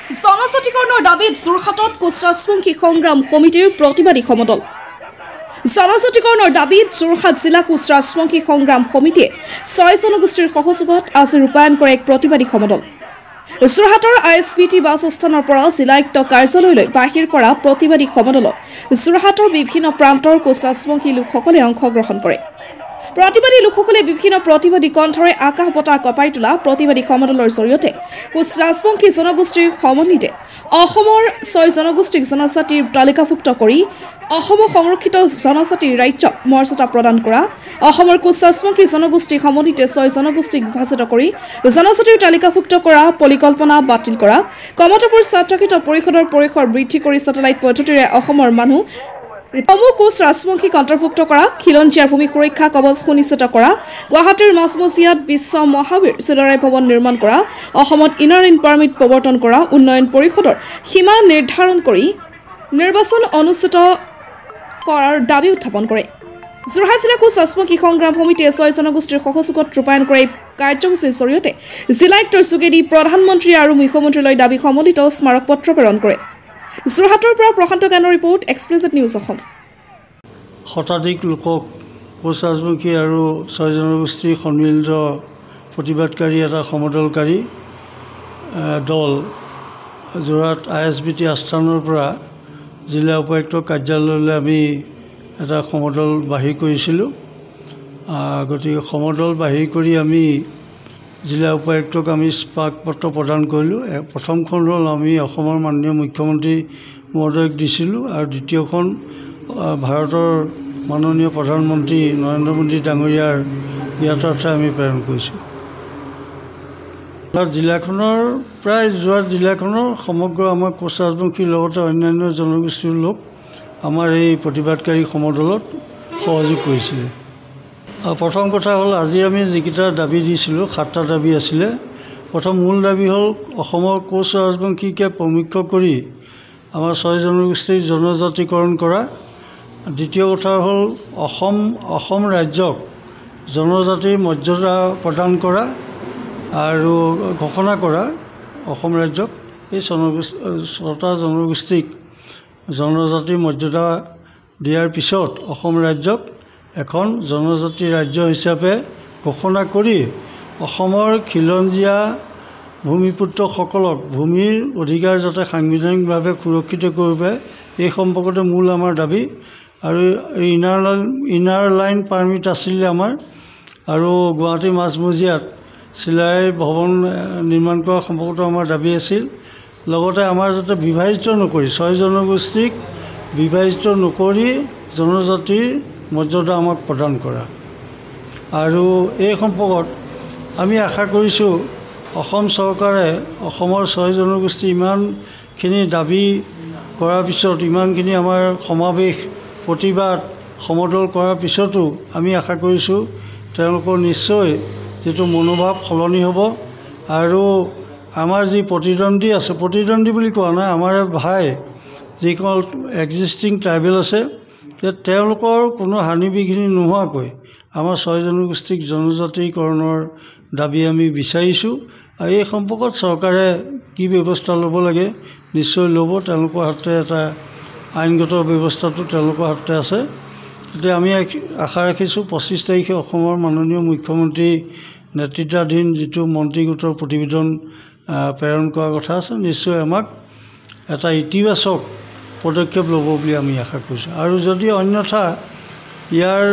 জনজাতিকৰণৰ দাবীত যোৰহাটত কোচ ৰাজবংশী সংগ্ৰাম সমিতিৰ প্ৰতিবাদী সমদল। জনজাতিকৰণৰ দাবীত যোৰহাট জিলা কোচ ৰাজবংশী সংগ্ৰাম সমিতিয়ে 6 জনগোষ্ঠীৰ সহযোগত আজি ৰূপায়ণ কৰে এক প্ৰতিবাদী সমদল। যোৰহাটৰ ISBT বাছস্থানৰ পৰা জিলায়ুক্ত কাৰ্যালয়লৈ বাহিৰ কৰা প্ৰতিবাদী সমদলত যোৰহাটৰ বিভিন্ন প্ৰান্তৰ কোচ ৰাজবংশী লোকসকলে অংশগ্ৰহণ কৰে। প্ৰতিবাদী লোকসকলে বিভিন্ন প্ৰতিবাদী কণ্ঠৰে আকাশ বতাহ কঁপাই তোলা প্ৰতিবাদী সমদলৰ জৰিয়তে কোচ ৰাজবংশী জনগোষ্ঠীৰ সমন্বিতে অসমৰ 6 জনগোষ্ঠীক জনজাতিৰ তালিকাভুক্ত কৰি অসমৰ সংৰক্ষিত জনজাতিৰ ৰাজ্য মৰ্যাদা প্ৰদান কৰা, অসমৰ কোচ ৰাজবংশী জনগোষ্ঠী সমন্বিতে 6 জনগোষ্ঠীক বিভাজিত কৰি জনজাতিৰ তালিকাভুক্ত কৰা পৰিকল্পনা বাতিল কৰা, কমতাপুৰ স্বায়ত্তশাসিত পৰিষদৰ পৰিসৰ বৃদ্ধি কৰি ছেটেলাইট পদ্ধতিৰে অসমৰ মানুহ কোচ ৰাজবংশীক অন্তৰ্ভুক্ত কৰা, খিলঞ্জীয়াৰ ভূমি সুৰক্ষা কবচ সুনিশ্চিত কৰা, গুৱাহাটীৰ মাজমজিয়াত বিশ্ব মহাবীৰ চিলাৰায় ভৱন নিৰ্মাণ কৰা, অসমত ইনাৰ লাইন পাৰ্মিট প্ৰৱৰ্তন কৰা, উন্নয়ন পৰিষদৰ সীমা নিৰ্ধাৰণ কৰি নিৰ্বাচন অনুষ্ঠিত কৰাৰ দাবী উত্থাপন কৰে। যোৰহাট জিলা কোচ ৰাজবংশী সংগ্ৰাম সমিতিয়ে 6 জনগোষ্ঠীৰ সহযোগত ৰূপায়ণ কৰে এই কাৰ্যসূচীৰ জৰিয়তে জিলায়ুক্তৰ যোগেদি প্ৰধানমন্ত্ৰী আৰু মুখ্যমন্ত্ৰীলৈ দাবী সমলিত স্মাৰক পত্ৰ প্ৰেৰণ কৰে। যোৰহাটৰ পৰা প্ৰশান্ত গানৰ ৰিপৰ্ট, এক্সপ্ৰেছ নিউজ অসম। শতাধিক লোকক কোচ ৰাজবংশী আৰু 6 জনগোষ্ঠীৰ সন্মিলিত প্ৰতিবাদকাৰী এটা সমদলকাৰী দল যোৰহাট ISBT আস্থানৰ পৰা জিলা উপায়ুক্ত কাৰ্যালয়লৈ আমি এটা সমদল বাহিৰ কৰিছিলোঁ। গতিকে সমদল বাহিৰ কৰি আমি জিলা উপায়ুক্তক আমি স্মাৰক পত্ৰ প্ৰদান কৰিলোঁ। প্ৰথমখন হ'ল আমি অসমৰ মাননীয় মুখ্যমন্ত্ৰী মহোদয়ক দিছিলোঁ আৰু দ্বিতীয়খন ভাৰতৰ মাননীয় প্ৰধানমন্ত্ৰী নৰেন্দ্ৰ মোদী ডাঙৰীয়াৰ জ্ঞাতাৰ্থে আমি প্ৰেৰণ কৰিছোঁ। জিলাখনৰ প্ৰায় যোৰহাট জিলাখনৰ সমগ্ৰ আমাৰ কোচ ৰাজবংশীৰ লগতে অন্যান্য জনগোষ্ঠীৰ লোক আমাৰ এই প্ৰতিবাদকাৰী সমদলত সহযোগ কৰিছিলে। প্ৰথম কথা হ'ল আজি আমি যিকেইটা দাবী দিছিলোঁ 7টা দাবী আছিলে। প্ৰথম মূল দাবী হ'ল অসমৰ কোচ ৰাজবংশীকে প্ৰমুখ্য কৰি আমাৰ 6 জনগোষ্ঠীৰ জনজাতিকৰণ কৰা। দ্বিতীয় কথা হ'ল অসম ৰাজ্যক জনজাতিৰ মৰ্যাদা প্ৰদান কৰা আৰু ঘোষণা কৰা। অসম ৰাজ্যক এই 6টা জনগোষ্ঠীক জনজাতিৰ মৰ্যাদা দিয়াৰ পিছত অসম ৰাজ্যক এখন জনজাতি ৰাজ্য হিচাপে ঘোষণা কৰি অসমৰ খিলঞ্জীয়া ভূমিপুত্ৰসকলক ভূমিৰ অধিকাৰ যাতে সাংবিধানিকভাৱে সুৰক্ষিত কৰিব পাৰে এই সম্পৰ্কতে মূল আমাৰ দাবী। আৰু ইনাৰ লাইন পাৰ্মিট আছিলে আমাৰ, আৰু গুৱাহাটীৰ মাজমজিয়াত চিলাৰায় ভৱন নিৰ্মাণ কৰা সম্পৰ্কতো আমাৰ দাবী আছিল। লগতে আমাৰ যাতে বিভাজিত নকৰি 6 জনগোষ্ঠীক বিভাজিত নকৰি জনজাতিৰ মৰ্যাদা আমাক প্ৰদান কৰা। আৰু এই সম্পৰ্কত আমি আশা কৰিছোঁ অসম চৰকাৰে অসমৰ 6 জনগোষ্ঠী ইমানখিনি দাবী কৰাৰ পিছত, ইমানখিনি আমাৰ সমাৱেশ প্ৰতিবাদ সমদল কৰাৰ পিছতো আমি আশা কৰিছোঁ তেওঁলোকৰ নিশ্চয় যিটো মনোভাৱ সলনি হ'ব। আৰু আমাৰ যি প্ৰতিদ্বন্দ্বী আছে, প্ৰতিদ্বন্দ্বী বুলি কোৱা নাই, আমাৰ ভাই যিসকল এক্সিষ্টিং ট্ৰাইবেল আছে তেওঁলোকৰ কোনো হানি বিঘিনি নোহোৱাকৈ আমাৰ 6 জনগোষ্ঠীক জনজাতিকৰণৰ দাবী আমি বিচাৰিছোঁ। আৰু এই সম্পৰ্কত চৰকাৰে কি ব্যৱস্থা ল'ব লাগে নিশ্চয় ল'ব। তেওঁলোকৰ হাততে এটা আইনগত ব্যৱস্থাটো তেওঁলোকৰ হাততে আছে। গতিকে আমি আশা ৰাখিছোঁ 25 তাৰিখে অসমৰ মাননীয় মুখ্যমন্ত্ৰী নেতৃত্বাধীন যিটো মন্ত্ৰী গোটৰ প্ৰতিবেদন প্ৰেৰণ কৰাৰ কথা আছে, নিশ্চয় আমাক এটা ইতিবাচক পদক্ষেপ ল'ব বুলি আমি আশা কৰিছোঁ। আৰু যদি অন্যথা ইয়াৰ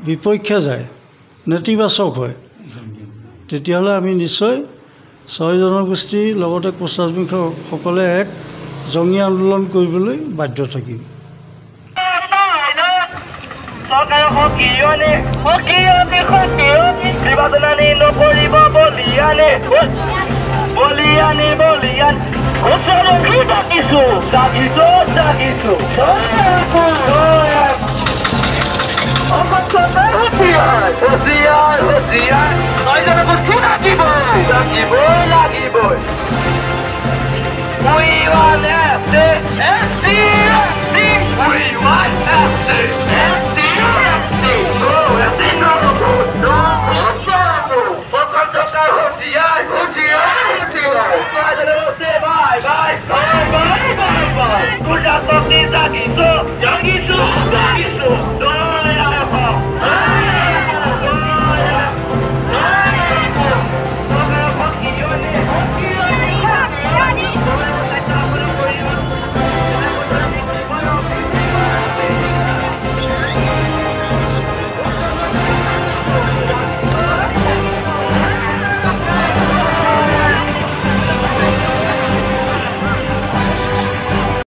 বিপক্ষে যায়, নেতিবাচক হয়, তেতিয়াহ'লে আমি নিশ্চয় 6 জনগোষ্ঠীৰ লগতে কোচ ৰাজবংশীসকলে এক জঙ্গী আন্দোলন কৰিবলৈ বাধ্য থাকিম। Hosiar,